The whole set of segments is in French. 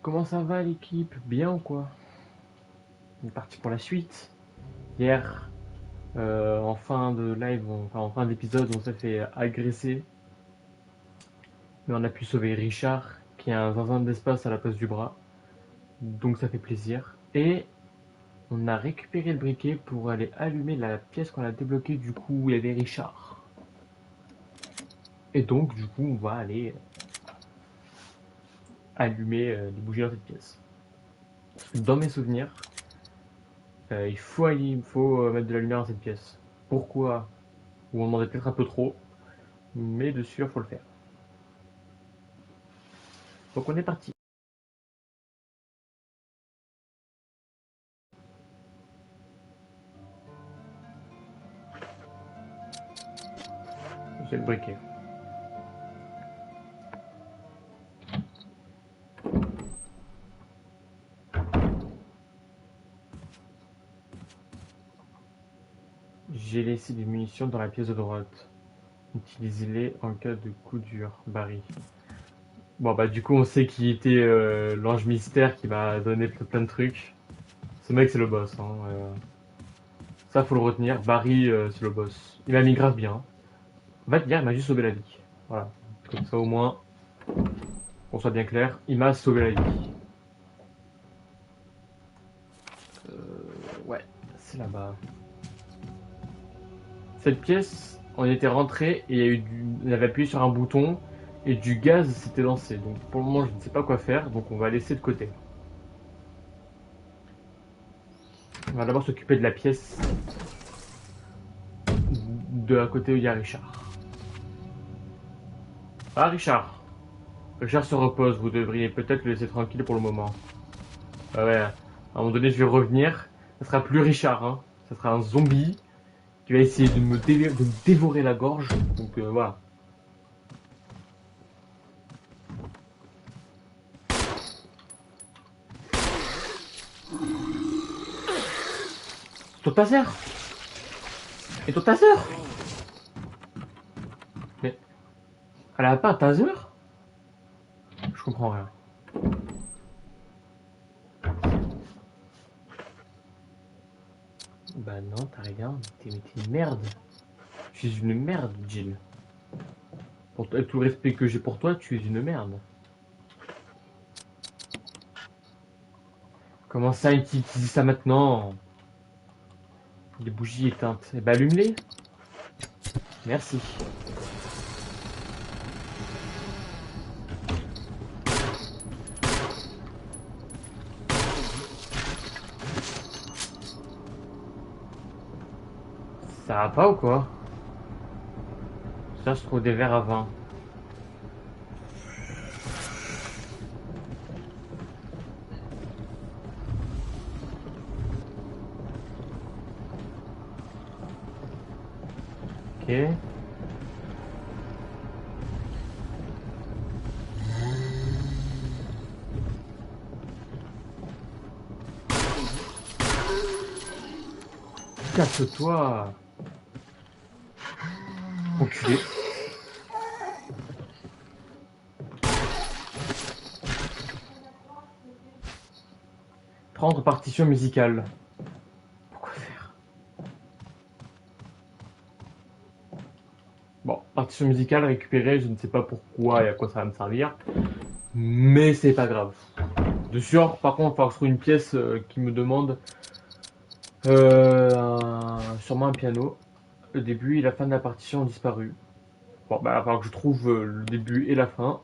Comment ça va l'équipe? Bien ou quoi? On est parti pour la suite. Hier, en fin de live, enfin en fin d'épisode, on s'est fait agresser. Mais on a pu sauver Richard, qui a un zinzin d'espace à la place du bras. Donc ça fait plaisir. Et on a récupéré le briquet pour aller allumer la pièce qu'on a débloquée du coup où il y avait Richard. Et donc du coup on va aller allumer les bougies dans cette pièce. Dans mes souvenirs, il faut mettre de la lumière dans cette pièce. Pourquoi? Ou on demandait peut-être un peu trop, mais de sûr, faut le faire. Donc on est parti. J'ai le briquet. J'ai laissé des munitions dans la pièce de droite. Utilisez-les en cas de coup dur. Barry. Bon bah du coup on sait qui était l'ange mystère qui m'a donné plein de trucs. Ce mec c'est le boss. Hein. Ça faut le retenir. Barry c'est le boss. Il m'a mis grave bien. En fait hier il m'a juste sauvé la vie. Voilà. Comme ça au moins, qu'on soit bien clair, il m'a sauvé la vie. Ouais, c'est là-bas. Cette pièce, on était rentré et il y a eu on avait appuyé sur un bouton et du gaz s'était lancé. Donc pour le moment, je ne sais pas quoi faire, donc on va laisser de côté. On va d'abord s'occuper de la pièce de la côté où il y a Richard. Ah Richard. Richard se repose, vous devriez peut-être le laisser tranquille pour le moment. Ah ouais, à un moment donné, je vais revenir. Ça sera plus Richard, hein. Ça sera un zombie qui va essayer de me dévorer la gorge. Donc voilà. Ton taser. Et ton taser. Mais elle a pas un taser? Je comprends rien. Bah non, t'as rien. Mais t'es une merde. Tu es une merde, Jill. Avec tout le respect que j'ai pour toi, tu es une merde. Comment ça, une qui dit ça maintenant? Les bougies éteintes. Eh bah allume-les. Merci. Ça va pas ou quoi? Ça, je trouve des verres à vin. Ok. Casse-toi. Enculé. Prendre partition musicale. Pourquoi faire? Bon, partition musicale récupérée, je ne sais pas pourquoi et à quoi ça va me servir. Mais c'est pas grave. De sûr, par contre, il va falloir que je trouve une pièce qui me demande sûrement un piano. Le début et la fin de la partition ont disparu. Bon, bah, il va falloir que je trouve le début et la fin.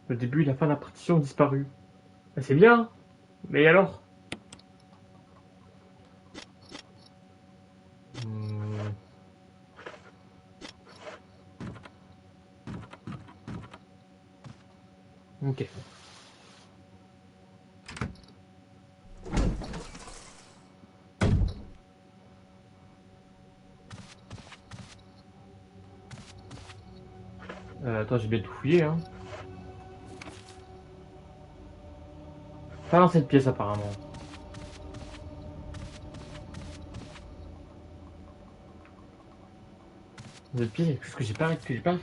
Le début et la fin de la partition ont disparu. Bah, c'est bien, mais alors? Hmm, ok. Attends, j'ai bien tout fouillé, hein. Pas dans cette pièce, apparemment. Dans cette pièce, il y a quelque chose que j'ai pas...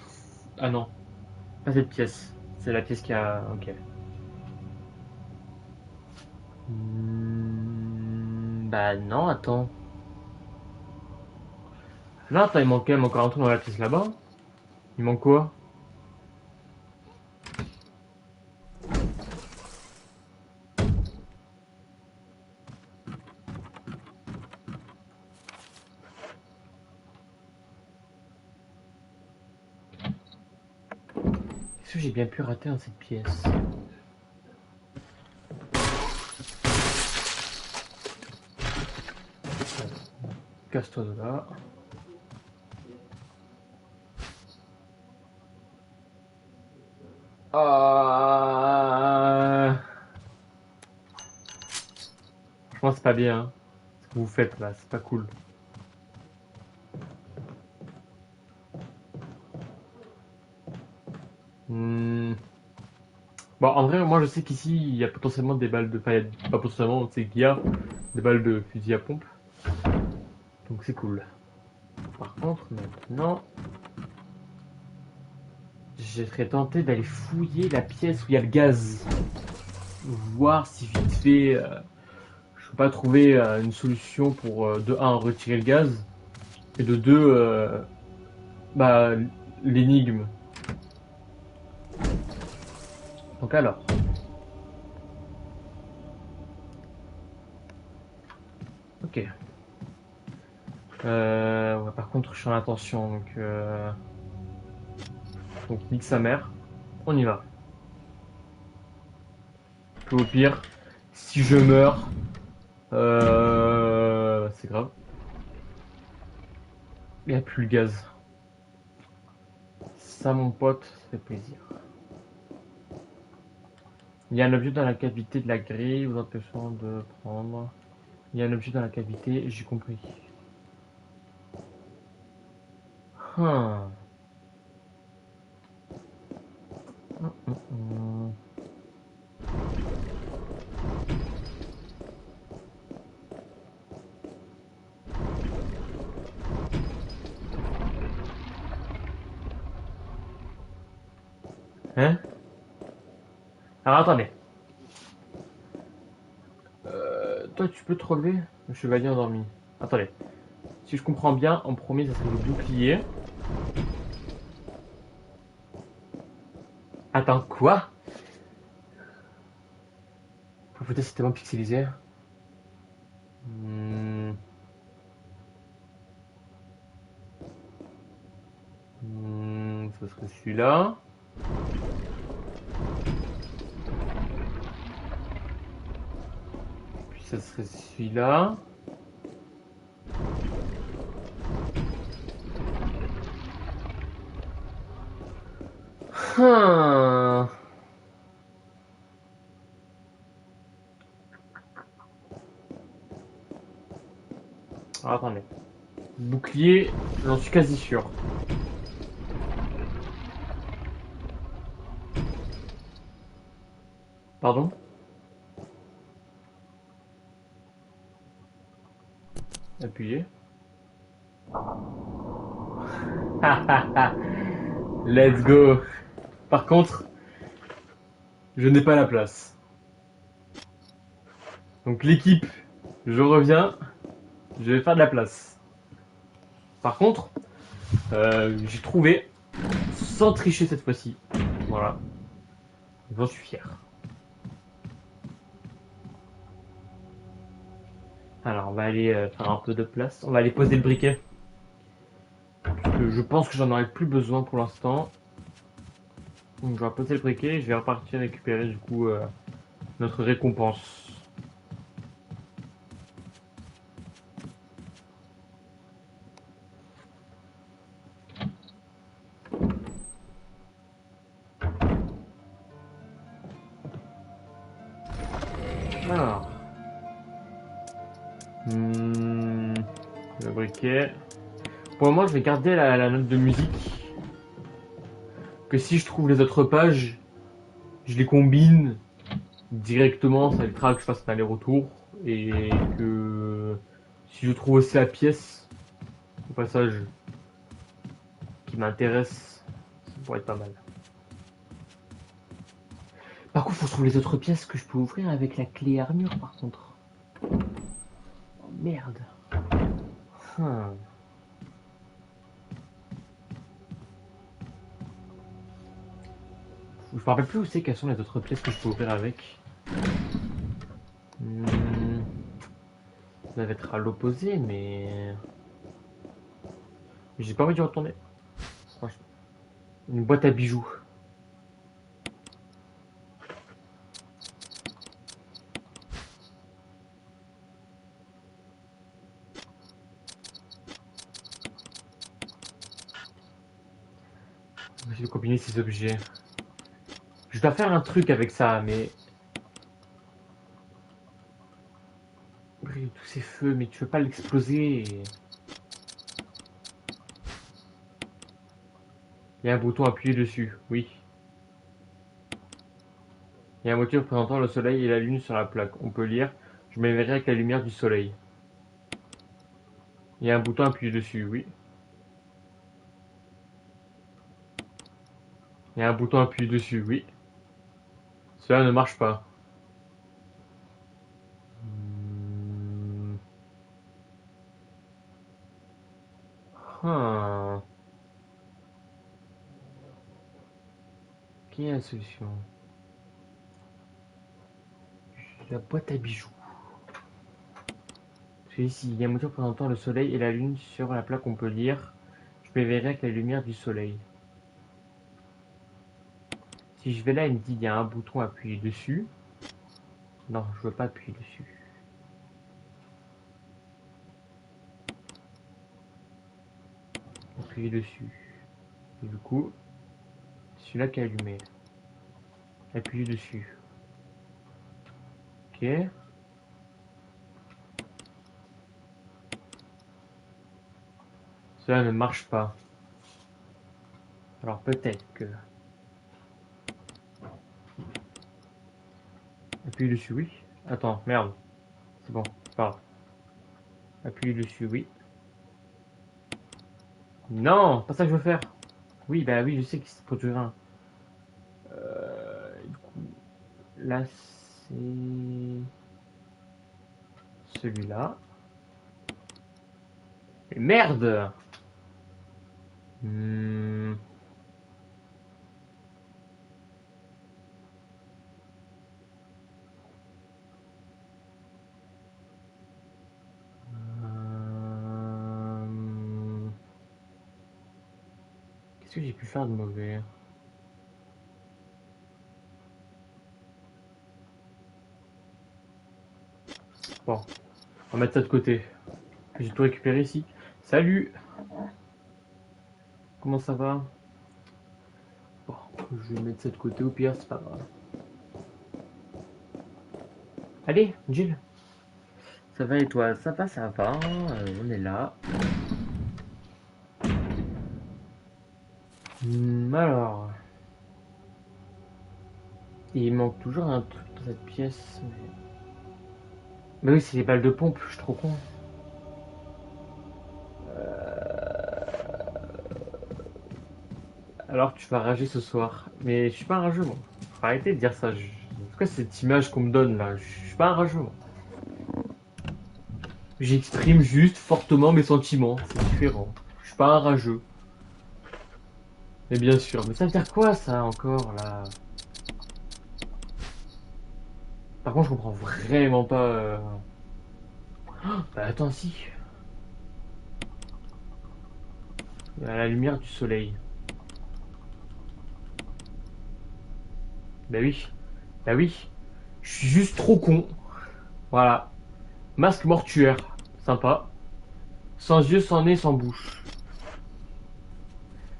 Ah non, pas cette pièce. C'est la pièce qui a... Ok. Bah non, attends. Là, attends, il manque quand même encore un truc dans la pièce là-bas. Il manque quoi? Qu'est-ce que j'ai bien pu rater dans cette pièce? Casse-toi de là. Franchement, c'est pas bien, hein. Ce que vous faites là, c'est pas cool. Hmm. Bon, en vrai, moi je sais qu'ici il y a potentiellement des balles de. Enfin, pas potentiellement, c'est qu'il y a des balles de fusil à pompe. Donc c'est cool. Par contre, maintenant, je serais tenté d'aller fouiller la pièce où il y a le gaz. Voir si vite fait je peux pas trouver une solution pour de un retirer le gaz et de 2 bah l'énigme. Donc alors, ok. Ouais, par contre, je suis en attention, donc nique sa mère. On y va. Au pire, si je meurs, c'est grave. Il n'y a plus le gaz. Ça, mon pote, ça fait plaisir. Il y a un objet dans la cavité de la grille, vous empêchant de prendre. Il y a un objet dans la cavité, j'ai compris. Hum. Hum. Hein? Alors attendez. Toi, tu peux te relever? Le chevalier endormi. Attendez. Si je comprends bien, en premier, ça serait le bouclier. Attends, quoi? Peut-être c'est tellement pixelisé. Hmm. Ça serait celui-là. Puis ça serait celui-là. Hum. Alors, attendez. Bouclier, j'en suis quasi sûr. Pardon? Appuyez. Let's go. Par contre, je n'ai pas la place. Donc l'équipe, je reviens. Je vais faire de la place. Par contre, j'ai trouvé, sans tricher cette fois-ci. Voilà. J'en suis fier. Alors, on va aller faire un peu de place. On va aller poser le briquet. Parce que je pense que j'en aurai plus besoin pour l'instant. Donc, je vais poser le briquet et je vais repartir récupérer du coup notre récompense. Alors, le briquet. Pour le moment, je vais garder la note de musique. Que si je trouve les autres pages, je les combine directement, ça évitera que je fasse un aller-retour. Et que si je trouve aussi la pièce, au passage, qui m'intéresse, ça pourrait être pas mal. Par contre, faut trouver les autres pièces que je peux ouvrir avec la clé armure, par contre. Oh, merde. Hmm. Je me rappelle plus où c'est quelles sont les autres pièces que je peux ouvrir avec. Hmm. Ça va être à l'opposé, mais... J'ai pas envie d'y retourner. Franchement. Une boîte à bijoux. Je vais combiner ces objets. Je dois faire un truc avec ça, mais... Tous ces feux, mais tu veux pas l'exploser. Il y a un bouton appuyé dessus, oui. Il y a un motif représentant le soleil et la lune sur la plaque. On peut lire « Je m'éveillerai avec la lumière du soleil ». Il y a un bouton appuyé dessus, oui. Il y a un bouton appuyé dessus, oui. Cela ne marche pas. Hmm. Ah. Quelle est la solution? La boîte à bijoux. Parce que ici, il y a un motif représentant le soleil et la lune sur la plaque. On peut lire « Je m'éveillerai avec la lumière du soleil ». Si je vais là, il me dit il y a un bouton appuyé dessus. Non, je veux pas appuyer dessus. Appuyer dessus. Et du coup, celui-là qui est allumé. Appuyer dessus. Ok. Cela ne marche pas. Alors peut-être que... Appuyer dessus, oui. Attends, merde. C'est bon, c'est pas grave. Appuyer dessus, oui. Non, pas ça que je veux faire. Oui, bah oui, je sais qu'il se produira un. Du coup, là, c'est celui-là. Mais merde. Hmm. Qu'est-ce que j'ai pu faire de mauvais? Bon, on va mettre ça de côté. J'ai tout récupéré ici. Salut. Comment ça va? Bon, je vais mettre ça de côté, au pire, c'est pas grave. Allez, Jill. Ça va et toi? Ça va, ça va. On est là. Alors, il manque toujours un truc dans cette pièce. Mais oui, c'est les balles de pompe, je suis trop con. Alors tu vas rager ce soir. Mais je suis pas un rageux, moi. Faut arrêter de dire ça. Pourquoi cette image qu'on me donne là? Je suis pas un rageux, moi. J'exprime juste fortement mes sentiments. C'est différent. Je suis pas un rageux. Mais bien sûr. Mais ça veut dire quoi ça encore là? Par contre, je comprends vraiment pas. Bah attends, si. Il y a la lumière du soleil. Bah oui. Bah oui. Je suis juste trop con. Voilà. Masque mortuaire. Sympa. Sans yeux, sans nez, sans bouche.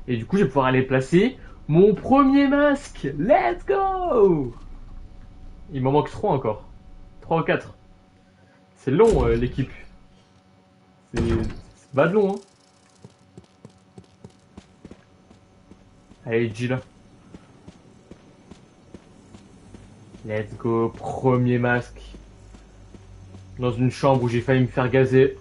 Et du coup, je vais pouvoir aller placer mon premier masque. Let's go! Il m'en manque 3 encore. 3 ou 4. C'est long, l'équipe. C'est pas de long, hein. Allez, Jill. Let's go. Premier masque. Dans une chambre où j'ai failli me faire gazer.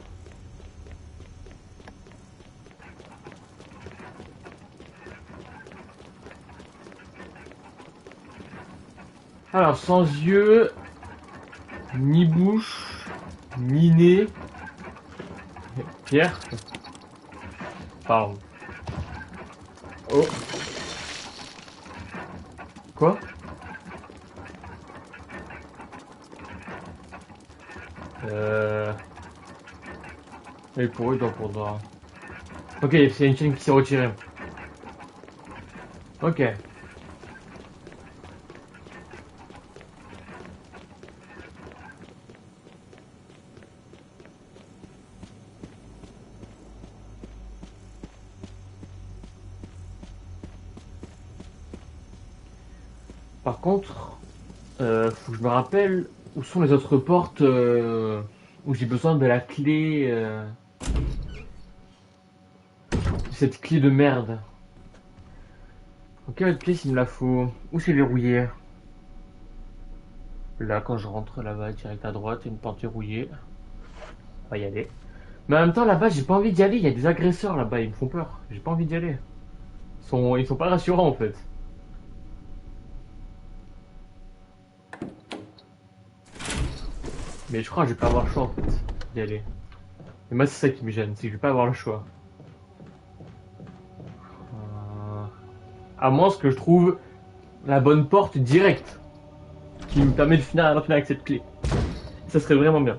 Alors, sans yeux, ni bouche, ni nez. Pierre. Pardon. Oh. Quoi? Et pour eux, pour toi. Ok, c'est une chaîne qui s'est retirée. Ok. Par contre, faut que je me rappelle où sont les autres portes où j'ai besoin de la clé. Cette clé de merde. Ok, votre pièce, il me la faut. Où c'est verrouillé? Là, quand je rentre là-bas, direct à droite, il y a une porte verrouillée. On va y aller. Mais en même temps, là-bas, j'ai pas envie d'y aller. Il y a des agresseurs là-bas, ils me font peur. J'ai pas envie d'y aller. Ils sont pas rassurants en fait. Mais je crois que je vais pas avoir le choix en fait d'y aller. Et moi, c'est ça qui me gêne, c'est que je vais pas avoir le choix. À moins que je trouve la bonne porte directe qui me permet de finir avec cette clé. Ça serait vraiment bien.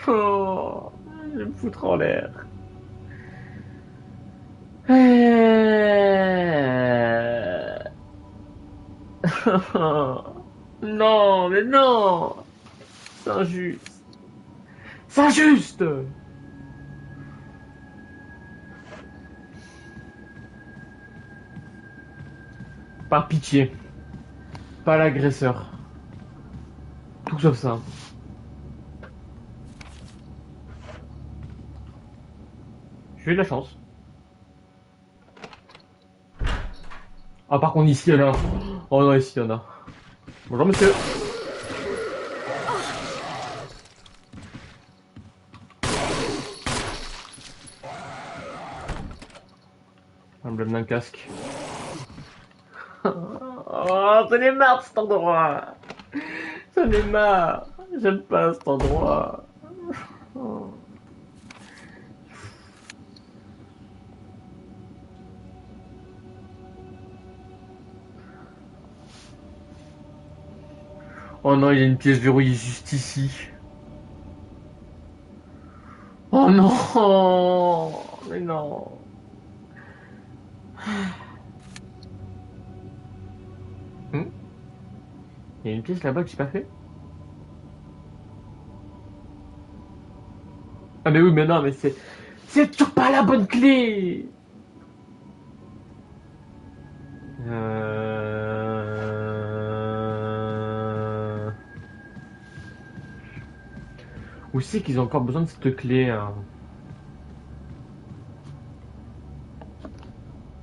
Oh, je vais me foutre en l'air. Non, mais non! C'est injuste. C'est injuste! Par pitié. Pas l'agresseur. Tout sauf ça. J'ai eu de la chance. Ah, par contre, ici, il y en a. Oh non, ici, il y en a. Bonjour, monsieur. Un blâme d'un casque. Oh, j'en ai marre de cet endroit. J'en ai marre. J'aime pas cet endroit. Oh. Oh non, il y a une pièce verrouillée juste ici. Oh non! Mais non! Hmm, il y a une pièce là-bas que j'ai pas fait? Ah mais oui, mais non, mais c'est... C'est toujours pas la bonne clé! Où c'est qu'ils ont encore besoin de cette clé, hein?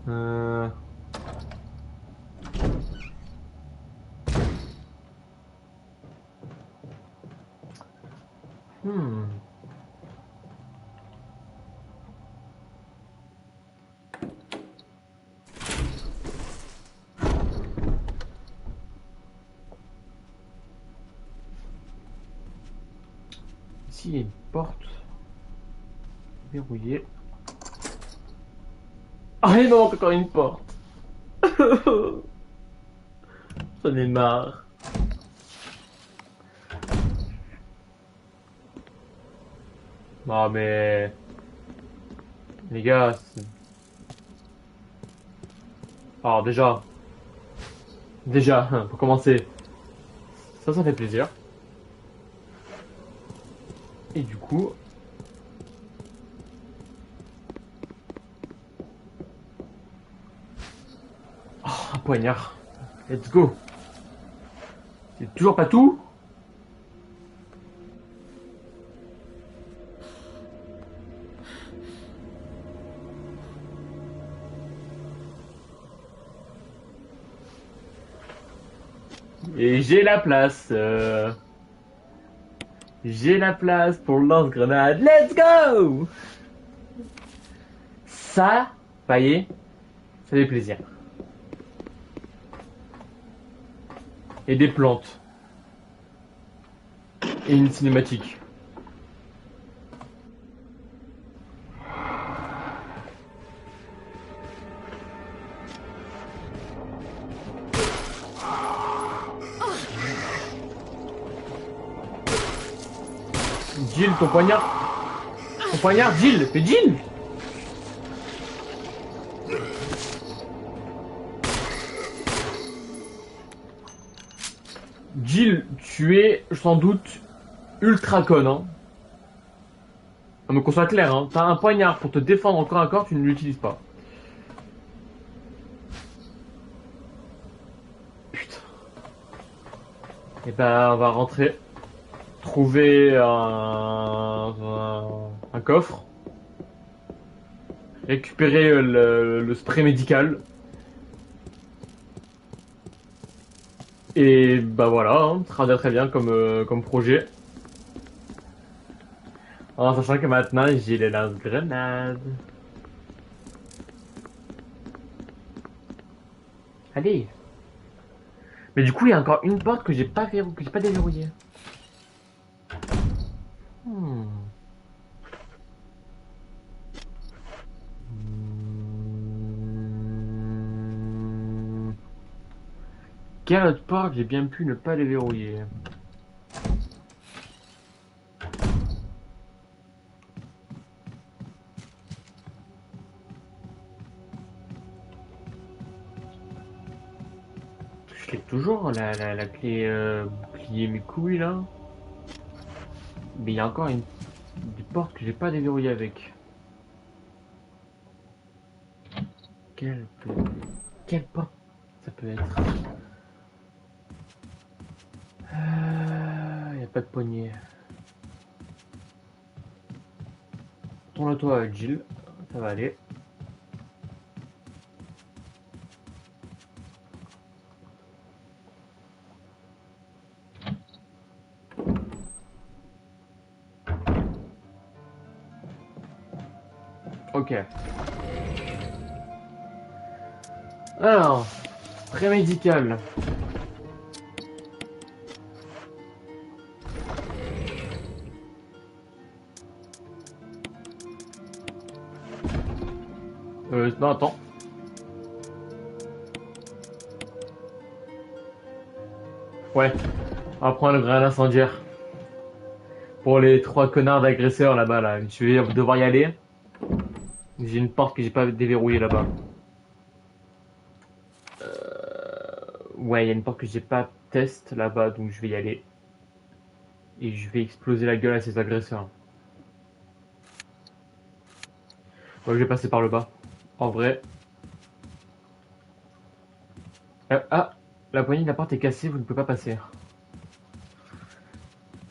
Euh... Hmm. Ici, il y a une porte verrouillée. Ah, il manque encore une porte! J'en ai marre. Non mais... Les gars... Alors déjà, pour commencer, ça fait plaisir. Et du coup... Oh, un poignard. Let's go. C'est toujours pas tout? Et j'ai la place. J'ai la place pour le lance-grenade. Let's go! Ça, pailler, ça fait plaisir. Et des plantes. Et une cinématique. Jill, ton poignard. Ton poignard, Jill. Mais Jill! Jill, tu es sans doute ultra conne, hein. Non, mais qu'on soit clair, hein. T'as un poignard pour te défendre encore à corps, tu ne l'utilises pas. Putain. Et ben, on va rentrer. Trouver un coffre. Récupérer le spray médical. Et bah voilà, hein, ça sera déjà très bien comme projet. En sachant que maintenant j'ai les lance-grenades. Allez. Mais du coup, il y a encore une porte que j'ai pas déverrouillée. Hmm. Quelle autre porte j'ai bien pu ne pas déverrouiller? Je l'ai toujours, la clé bouclier mes couilles là. Mais il y a encore des portes que j'ai pas déverrouillées avec. Quelle, quelle porte ça peut être? Il n'y a pas de poignée. Tourne-toi, Jill. Ça va aller. Ok. Alors, pré-médical. Non, attends. Ouais, on va prendre le grenade incendiaire. Pour les 3 connards d'agresseurs là-bas, là. Je vais devoir y aller. J'ai une porte que j'ai pas déverrouillée là-bas. Ouais, il y a une porte que j'ai pas test là-bas, donc je vais y aller. Et je vais exploser la gueule à ces agresseurs. Ouais, je vais passer par le bas. En vrai. Ah, la poignée de la porte est cassée, vous ne pouvez pas passer.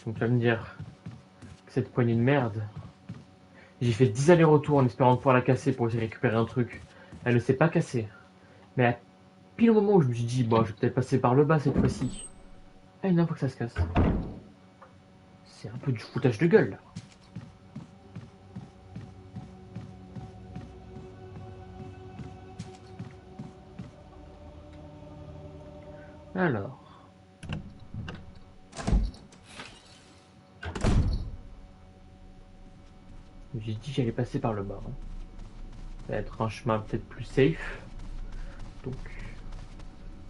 Donc ça veut me dire que cette poignée de merde. J'ai fait 10 allers-retours en espérant pouvoir la casser pour essayer de récupérer un truc. Elle ne s'est pas cassée. Mais à pile au moment où je me suis dit, bon, je vais peut-être passer par le bas cette fois-ci. Ah, une fois que ça se casse. C'est un peu du foutage de gueule là. Alors. J'ai dit que j'allais passer par le bas. Hein. Ça va être un chemin peut-être plus safe. Donc,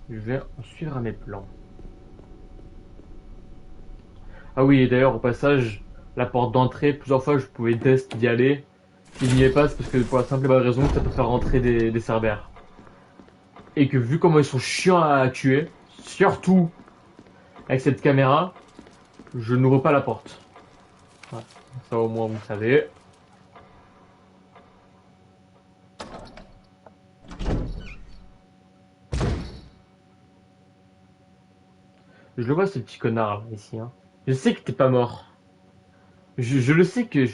je vais en suivre à mes plans. Ah oui, et d'ailleurs, au passage, la porte d'entrée, plusieurs fois, je pouvais test d'y aller. Si je n'y est pas, c'est parce que pour la simple et bonne raison que ça peut faire rentrer des cerbères. Et que vu comment ils sont chiants à tuer, surtout avec cette caméra, je n'ouvre pas la porte. Ouais, ça au moins vous savez. Je le vois ce petit connard là, ici. Hein. Je sais que t'es pas mort. Je le sais que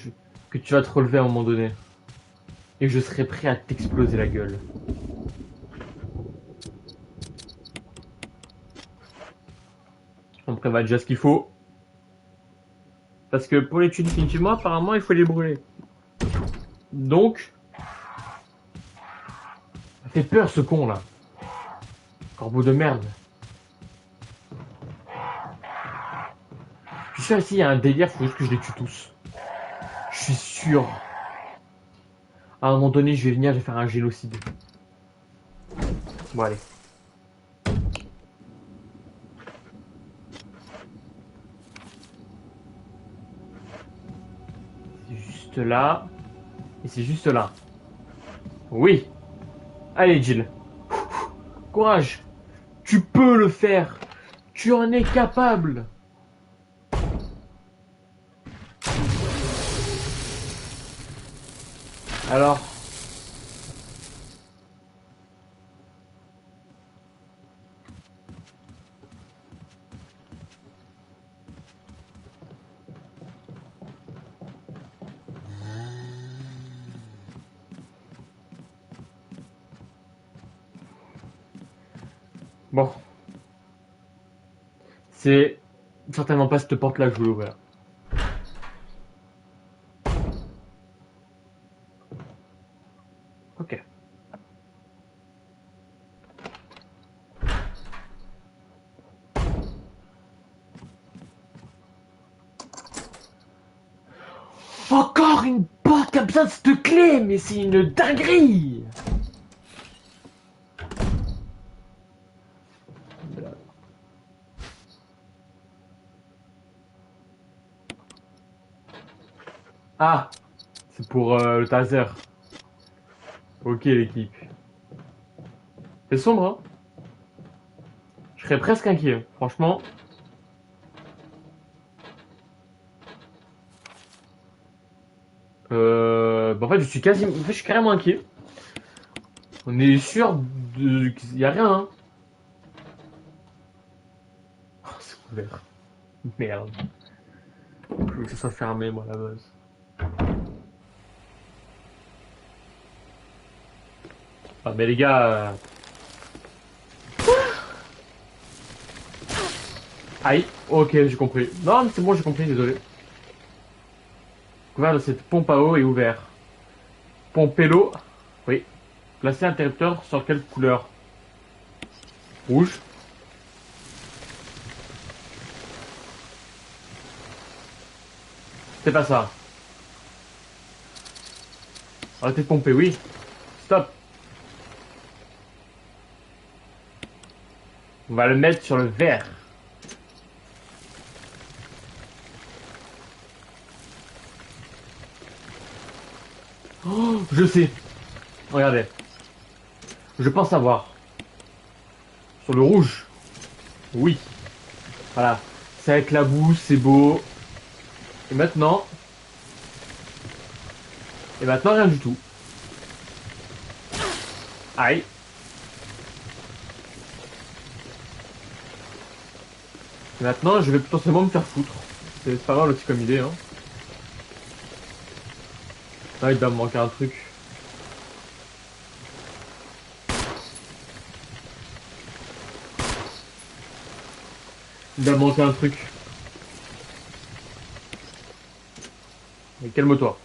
tu vas te relever à un moment donné. Et que je serai prêt à t'exploser la gueule. On prévoit déjà ce qu'il faut. Parce que pour les tuer définitivement, apparemment, il faut les brûler. Donc, Ça fait peur ce con là. Corbeau de merde. Je suis sûr ici il y a un délire, faut juste que je les tue tous. Je suis sûr. À un moment donné, je vais venir, je vais faire un génocide. Bon allez. C'est juste là. Et c'est juste là. Oui. Allez Jill. Courage. Tu peux le faire. Tu en es capable. Alors. Bon. C'est certainement pas cette porte-là que je voulais ouvrir. Ok. Encore une porte qui a besoin de cette clé, mais c'est une dinguerie. Ah, c'est pour le taser. Ok l'équipe. C'est sombre, hein. Je serais presque inquiet, hein. Franchement. Bah, en fait, je suis carrément inquiet. On est sûr qu'il y a rien, hein. Oh, c'est ouvert. Merde. Je veux que ça soit fermé, moi, à la base. Ah, mais les gars. Aïe, ok, j'ai compris. Non, mais c'est bon, j'ai compris, désolé. Le couvert de cette pompe à eau est ouvert. Pomper l'eau. Oui. Placer l'interrupteur sur quelle couleur? Rouge. C'est pas ça. Arrêtez de pomper, oui. Stop. On va le mettre sur le vert. Oh, je sais. Regardez. Je pense savoir. Sur le rouge. Oui. Voilà. C'est avec la boue, c'est beau. Et maintenant. Et maintenant, rien du tout. Aïe. Et maintenant, je vais potentiellement me faire foutre. C'est pas mal aussi comme idée, hein. Ah, il doit me manquer un truc. Il doit me manquer un truc. Mais calme-toi.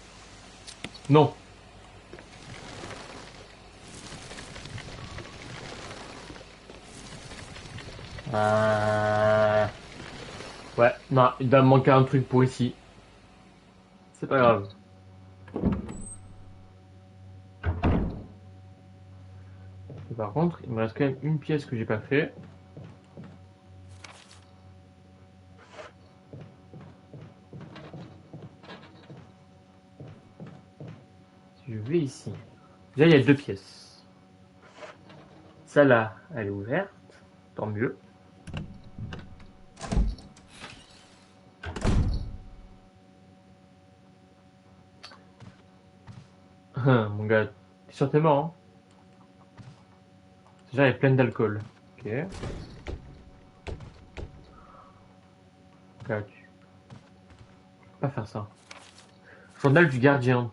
Non. Ouais, non, il doit me manquer un truc pour ici. C'est pas grave. Et par contre, il me reste quand même une pièce que j'ai pas fait. Si je vais ici. Déjà, il y a deux pièces. Celle-là, elle est ouverte. Tant mieux. Mon gars, t'es sûr que t'es mort, hein? Déjà, elle est pleine d'alcool. Ok. Tac. Pas faire ça. Journal du gardien.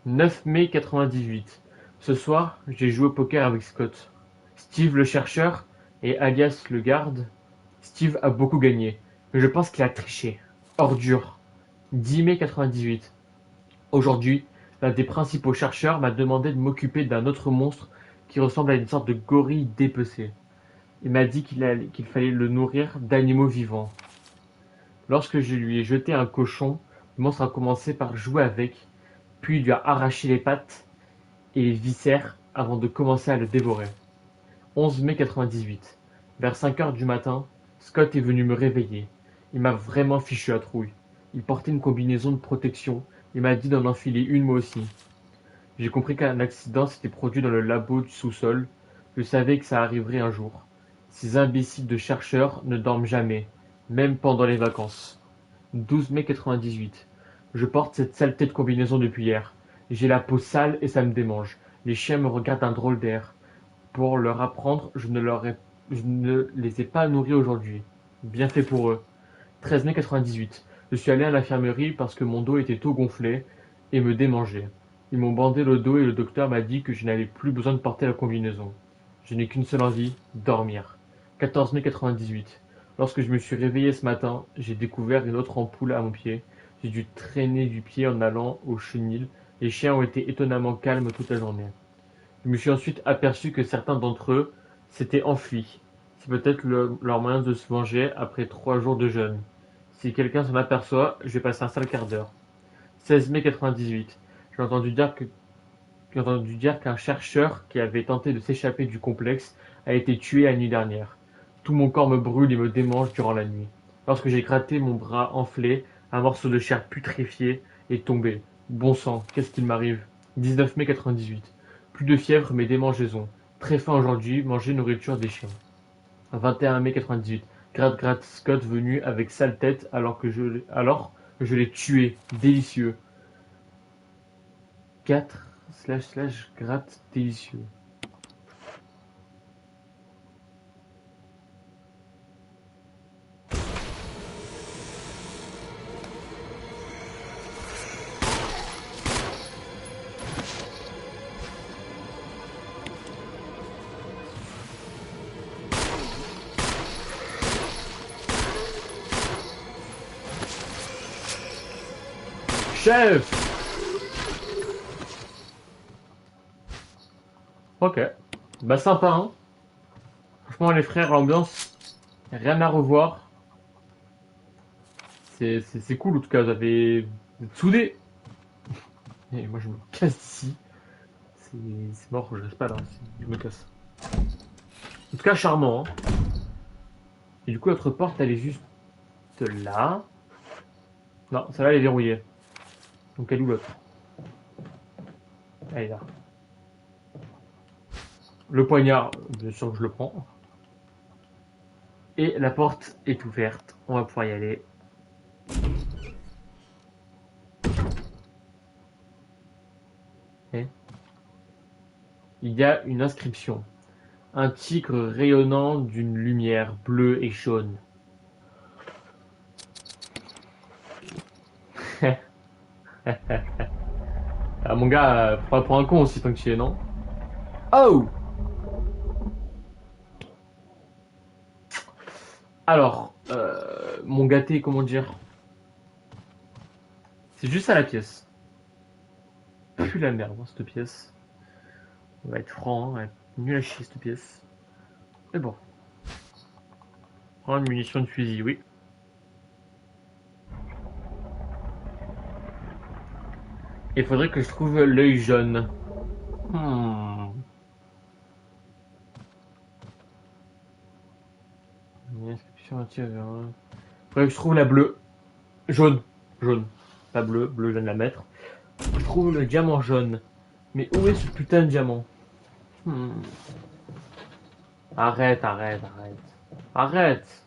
9 mai 98. Ce soir, j'ai joué au poker avec Scott. Steve le chercheur et alias le garde. Steve a beaucoup gagné, mais je pense qu'il a triché. Ordure. 10 mai 98. Aujourd'hui, l'un des principaux chercheurs m'a demandé de m'occuper d'un autre monstre qui ressemble à une sorte de gorille dépecé. Il m'a dit qu'il fallait le nourrir d'animaux vivants. Lorsque je lui ai jeté un cochon, le monstre a commencé par jouer avec, puis il lui a arraché les pattes et les viscères avant de commencer à le dévorer. 11 mai 98. Vers 5 heures du matin, Scott est venu me réveiller. Il m'a vraiment fichu à trouille. Il portait une combinaison de protection et m'a dit d'en enfiler une moi aussi. J'ai compris qu'un accident s'était produit dans le labo du sous-sol. Je savais que ça arriverait un jour. Ces imbéciles de chercheurs ne dorment jamais, même pendant les vacances. 12 mai 98. Je porte cette saleté de combinaison depuis hier. J'ai la peau sale et ça me démange. Les chiens me regardent d'un drôle d'air. Pour leur apprendre, je ne les ai pas nourris aujourd'hui. Bien fait pour eux. 13 mai 98. Je suis allé à l'infirmerie parce que mon dos était tout gonflé et me démangeait. Ils m'ont bandé le dos et le docteur m'a dit que je n'avais plus besoin de porter la combinaison. Je n'ai qu'une seule envie, dormir. 14 mai 98. Lorsque je me suis réveillé ce matin, j'ai découvert une autre ampoule à mon pied. J'ai dû traîner du pied en allant au chenil. Les chiens ont été étonnamment calmes toute la journée. Je me suis ensuite aperçu que certains d'entre eux s'étaient enfuis. C'est peut-être leur moyen de se venger après 3 jours de jeûne. Si quelqu'un s'en aperçoit, je vais passer un sale quart d'heure. 16 mai 98. J'ai entendu dire qu'un chercheur qui avait tenté de s'échapper du complexe a été tué la nuit dernière. Tout mon corps me brûle et me démange durant la nuit. Lorsque j'ai gratté mon bras enflé, un morceau de chair putréfié est tombé. Bon sang, qu'est-ce qu'il m'arrive? 19 mai 98. Plus de fièvre mais démangeaisons. Très faim aujourd'hui, manger nourriture des chiens. 21 mai 98. Gratte Scott venu avec sale tête alors que je l'ai tué. Délicieux. 4 / gratte délicieux. Chef! Ok. Bah sympa, hein. Franchement les frères, l'ambiance, rien à revoir. C'est cool en tout cas, vous êtes soudés. Et moi je me casse d'ici. C'est mort, je reste pas là, je me casse. En tout cas charmant, hein. Et du coup notre porte elle est juste là. Non, celle-là elle est verrouillée. Donc elle est où l'autre? Elle est là. Le poignard, bien sûr que je le prends. Et la porte est ouverte. On va pouvoir y aller. Et il y a une inscription. Un tigre rayonnant d'une lumière bleue et jaune. Ah, mon gars, faut pas prendre un con aussi tant que tu y es, non? Oh! Alors, mon gâté, comment dire? C'est juste ça la pièce. Pue la merde, hein, cette pièce. On va être franc, hein, elle est nulle à chier cette pièce. Mais bon. Oh, une munition de fusil, oui. Il faudrait que je trouve l'œil jaune. Hmm. Une inscription à faudrait que je trouve la bleue. Jaune. Jaune. Pas bleu, bleu, je viens de la mettre. Je trouve le diamant jaune. Mais où est ce putain de diamant? Hmm. Arrête, arrête, arrête. Arrête!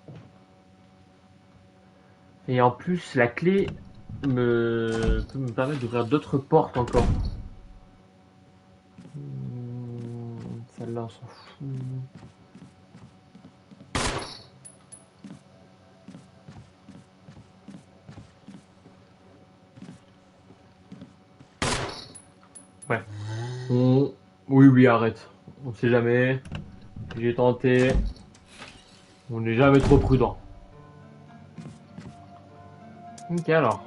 Et en plus, la clé peut me permettre d'ouvrir d'autres portes encore. Celle-là, on s'en fout. Ouais. Oui, oui, arrête. On sait jamais. J'ai tenté. On n'est jamais trop prudent. Ok, alors.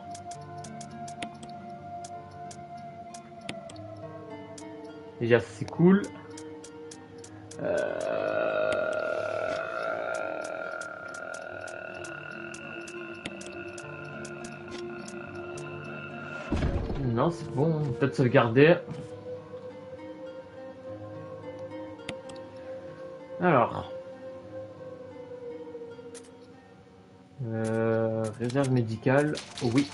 Déjà, c'est cool. Non, c'est bon, peut-être sauvegarder. Alors. Réserve médicale, oui.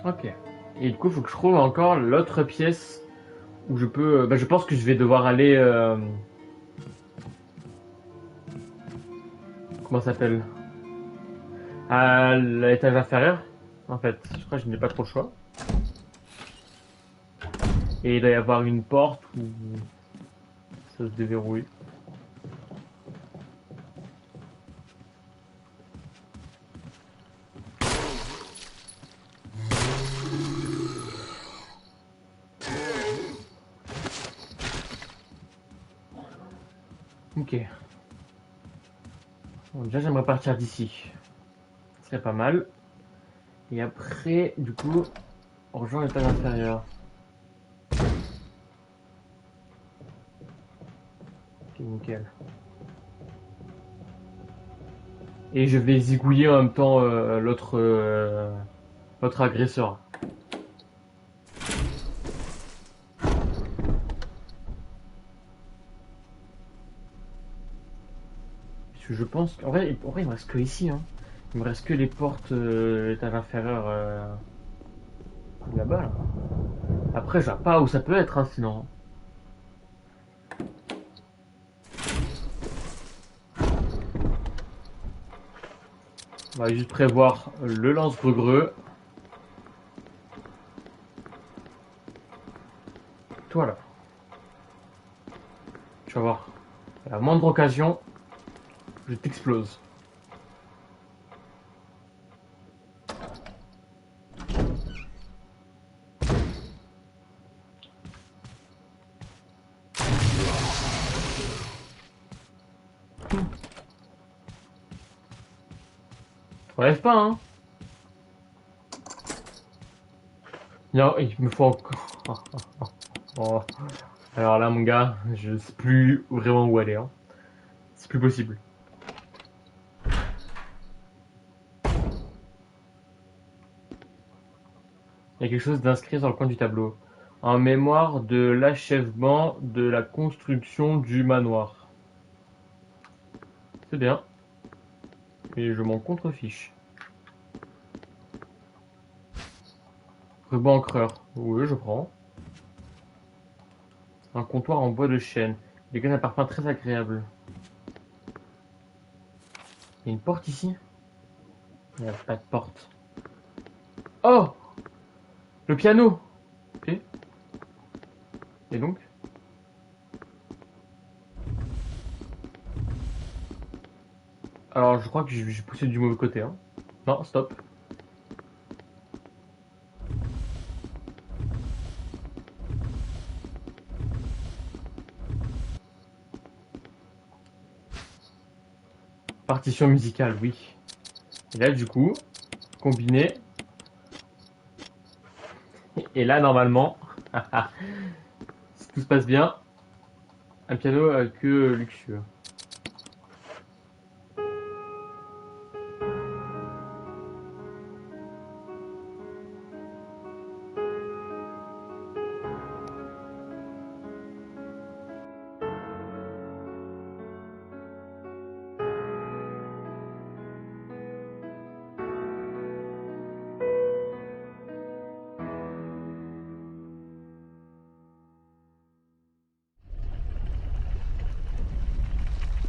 Ok. Et du coup, il faut que je trouve encore l'autre pièce où je peux... Bah, je pense que je vais devoir aller... Comment ça s'appelle? À l'étage inférieur, en fait. Je crois que je n'ai pas trop le choix. Et il doit y avoir une porte où ça se déverrouille. Ok. Bon, déjà, j'aimerais partir d'ici. Ce serait pas mal. Et après, du coup, on rejoint l'étage inférieur. Ok, nickel. Et je vais zigouiller en même temps l'autre agresseur. Parce que je pense qu'en vrai, il me reste que ici. Hein. Il me reste que les portes l'étage inférieur là-bas. Là. Après, je vois pas où ça peut être, hein, sinon. On va juste prévoir le lance-greux. Toi là, tu vas voir. À la moindre occasion, je t'explose. Relève pas, hein. Non, il me faut encore. Oh. Alors là, mon gars, je sais plus vraiment où aller. Hein. C'est plus possible. Il y a quelque chose d'inscrit sur le coin du tableau. En mémoire de l'achèvement de la construction du manoir. C'est bien. Et je m'en contrefiche. Ruban encreur. Oui, je prends. Un comptoir en bois de chêne. Il dégage un parfum très agréable. Il y a une porte ici? Il n'y a pas de porte. Oh! Le piano! Ok. Et donc? Alors, je crois que j'ai poussé du mauvais côté. Hein. Non, stop. Partition musicale, oui. Et là, du coup, combiné. Et là, normalement, si tout se passe bien, un piano que luxueux.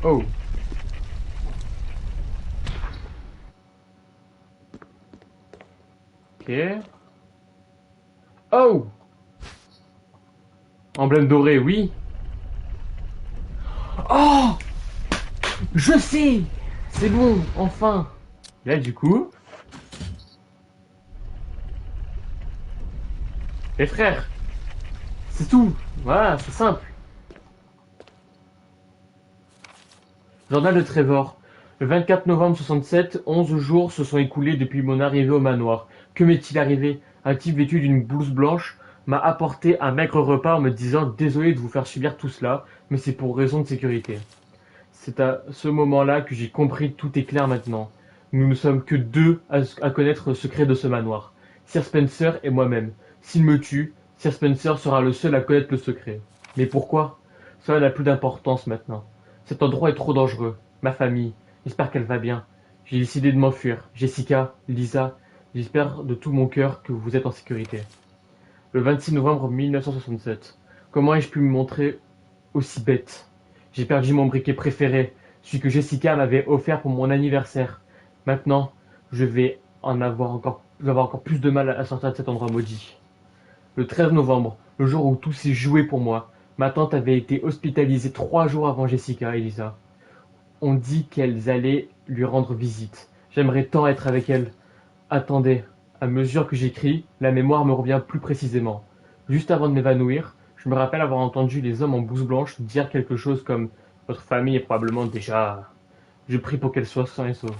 Oh! Ok. Oh! Emblème doré, oui. Oh! Je sais! C'est bon, enfin! Et là, du coup, les frères, c'est tout. Voilà, c'est simple. Journal de Trevor. Le 24 novembre 67, 11 jours se sont écoulés depuis mon arrivée au manoir. Que m'est-il arrivé? Un type vêtu d'une blouse blanche m'a apporté un maigre repas en me disant désolé de vous faire subir tout cela, mais c'est pour raison de sécurité. C'est à ce moment-là que j'ai compris tout est clair maintenant. Nous ne sommes que deux à connaître le secret de ce manoir. Sir Spencer et moi-même. S'il me tue, Sir Spencer sera le seul à connaître le secret. Mais pourquoi? Cela n'a plus d'importance maintenant. Cet endroit est trop dangereux. Ma famille, j'espère qu'elle va bien. J'ai décidé de m'enfuir. Jessica, Lisa, j'espère de tout mon cœur que vous êtes en sécurité. Le 26 novembre 1967. Comment ai-je pu me montrer aussi bête? J'ai perdu mon briquet préféré, celui que Jessica m'avait offert pour mon anniversaire. Maintenant, je vais avoir encore plus de mal à sortir de cet endroit maudit. Le 13 novembre, le jour où tout s'est joué pour moi, ma tante avait été hospitalisée 3 jours avant Jessica et Lisa. On dit qu'elles allaient lui rendre visite. J'aimerais tant être avec elle. Attendez, à mesure que j'écris, la mémoire me revient plus précisément. Juste avant de m'évanouir, je me rappelle avoir entendu les hommes en blouse blanche dire quelque chose comme votre famille est probablement déjà. Je prie pour qu'elle soit saine et sauve.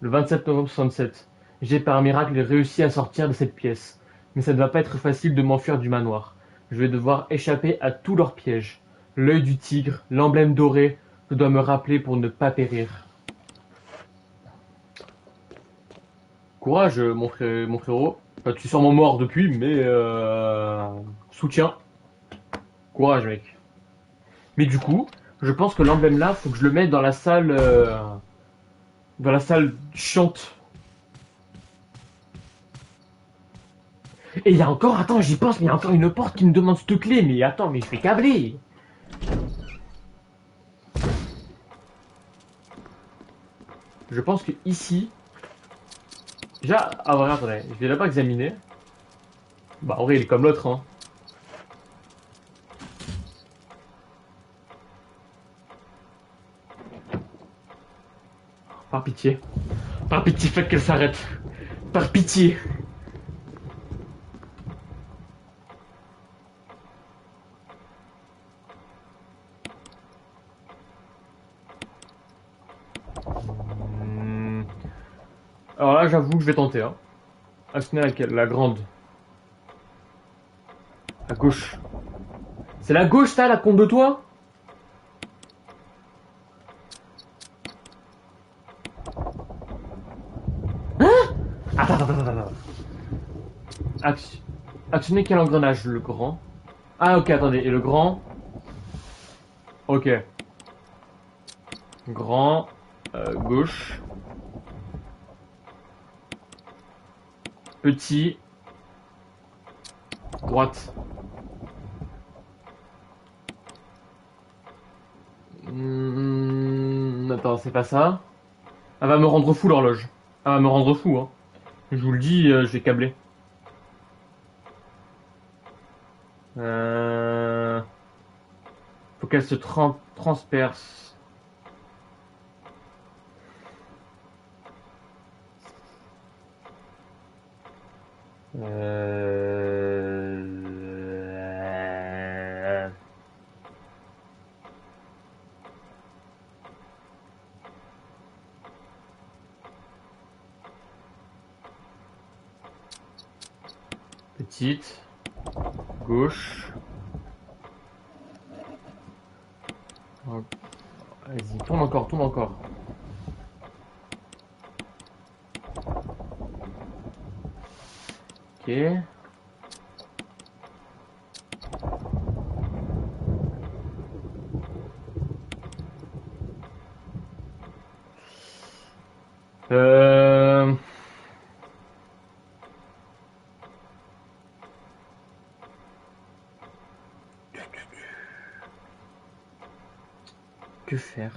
Le 27 novembre 67, j'ai par miracle réussi à sortir de cette pièce. Mais ça ne va pas être facile de m'enfuir du manoir. Je vais devoir échapper à tous leurs pièges. L'œil du tigre, l'emblème doré, je dois me rappeler pour ne pas périr. Courage, mon frérot. Enfin, tu es sûrement mort depuis, mais soutien. Courage, mec. Mais du coup, je pense que l'emblème là, faut que je le mette dans la salle chiante. Et il y a encore, attends, j'y pense, mais il y a encore une porte qui me demande cette clé. Mais attends, mais je vais câbler. Je pense que ici, déjà, ah ouais, attendez, je vais là-bas examiner. Bah, en vrai, il est comme l'autre, hein. Par pitié. Par pitié, faites qu'elle s'arrête. Par pitié. Hmm. Alors là, j'avoue que je vais tenter, hein. Actionner laquelle? La grande. À gauche. C'est la gauche, ça, la compte de toi? Attends. Action- Actionner quel engrenage? Le grand. Ah, ok, attendez. Et le grand? Ok. Grand. Gauche. Petit. Droite. Attends, c'est pas ça. Elle va me rendre fou, l'horloge. Elle va me rendre fou, hein. Je vous le dis, je vais câbler. Euh... Faut qu'elle se transperce. Euh... Petite. Gauche. Oh, vas-y, tourne encore, tourne encore. Ok. Euh... Que faire?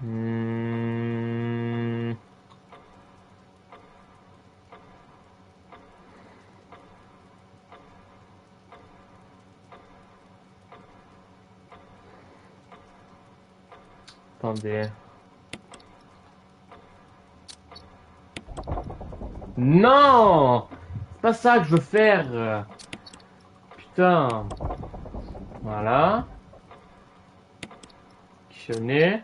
Hmm, Attendez. Non! C'est pas ça que je veux faire. Putain. Voilà. Actionner.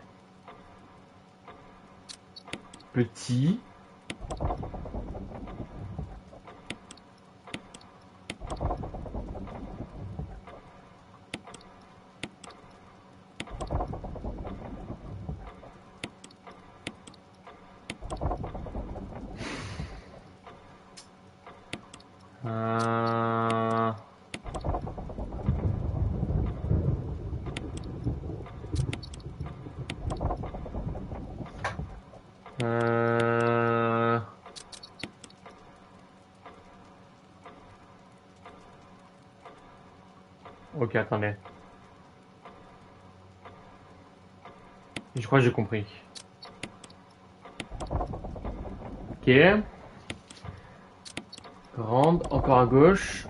petit. Euh... Euh... Ok, attendez. Je crois que j'ai compris. Ok. Grande, encore à gauche.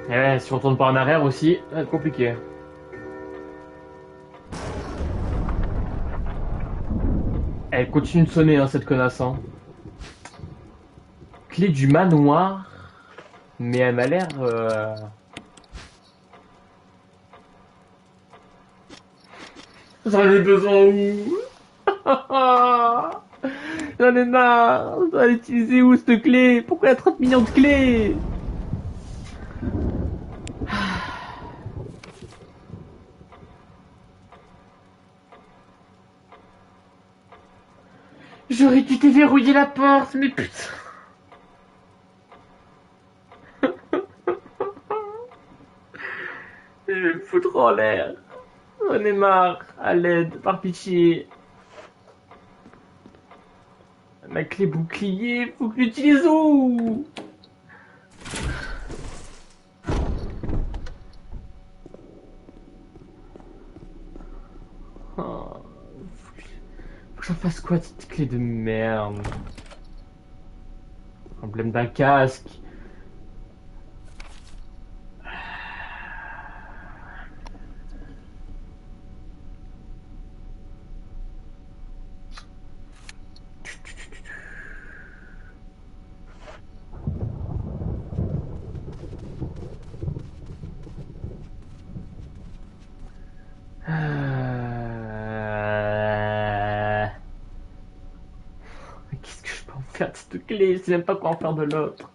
Et ouais, si on tourne pas en arrière aussi, ça va être compliqué. Elle continue de sonner, hein, cette connasse. Hein. Clé du manoir. Mais elle m'a l'air... J'en ai besoin où? J'en ai marre. Je dois l'utiliser où cette clé? Pourquoi il y a 30 millions de clés? J'aurais dû déverrouiller la porte, mais putain. Je vais me foutre en l'air. J'en ai marre. À l'aide, par pitié. Ma clé bouclier, faut que je l'utilise où? Oh, faut que j'en fasse quoi de cette clé de merde? Emblème d'un casque. Qu'est-ce que je peux en faire de cette clé? Je sais même pas quoi en faire de l'autre.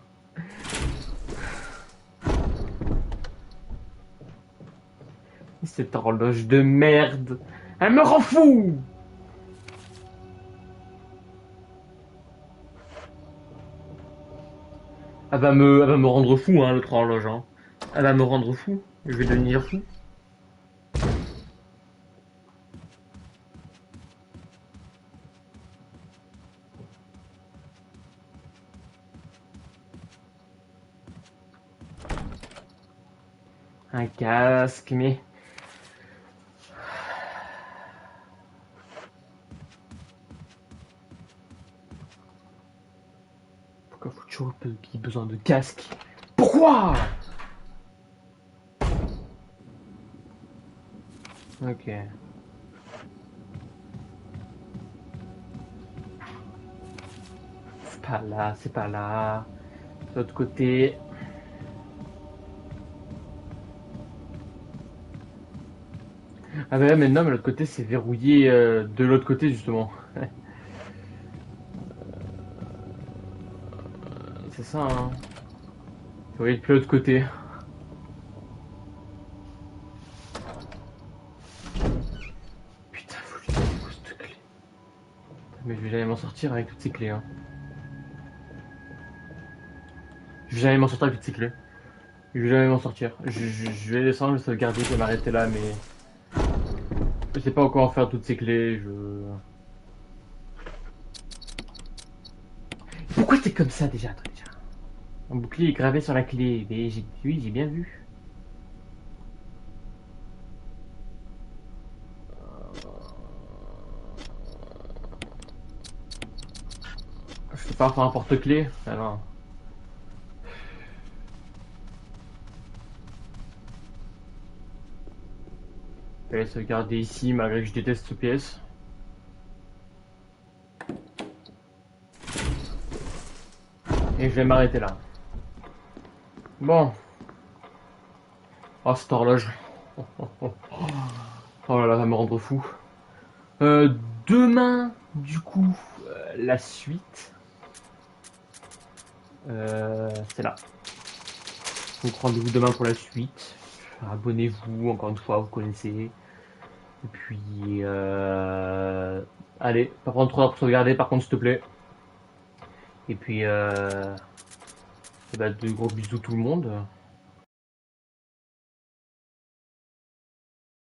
Cette horloge de merde. Elle me rend fou! Elle va me rendre fou, hein, l'autre horloge, hein. Elle va me rendre fou. Je vais devenir fou. Un casque, mais... Pourquoi faut toujours qu'il y ait besoin de casque? Pourquoi? Ok. C'est pas là, c'est pas là. De l'autre côté. Ah bah ouais, mais non, mais l'autre côté c'est verrouillé de l'autre côté justement. C'est ça, hein. Verrouillé de l'autre côté. Putain, faut lui donner cette clé. Mais je vais jamais m'en sortir avec toutes ces clés, hein. Je vais jamais m'en sortir avec toutes ces clés. Je vais jamais m'en sortir. Je vais descendre, je vais sauvegarder, je vais m'arrêter là, mais... Je sais pas encore en faire toutes ces clés, Pourquoi t'es comme ça déjà, toi, déjà? Un bouclier est gravé sur la clé, mais oui, j'ai bien vu. Je peux pas faire un porte-clés, alors... Je vais sauvegarder ici, malgré que je déteste cette pièce. Et je vais m'arrêter là. Bon. Oh, cette horloge. Oh là là, ça va me rendre fou. Demain, du coup, la suite, c'est là. Donc rendez-vous demain pour la suite. Abonnez-vous, encore une fois, vous connaissez. Et puis, allez, pas prendre trop d'heures pour sauvegarder, par contre, s'il te plaît. Et puis, de gros bisous tout le monde.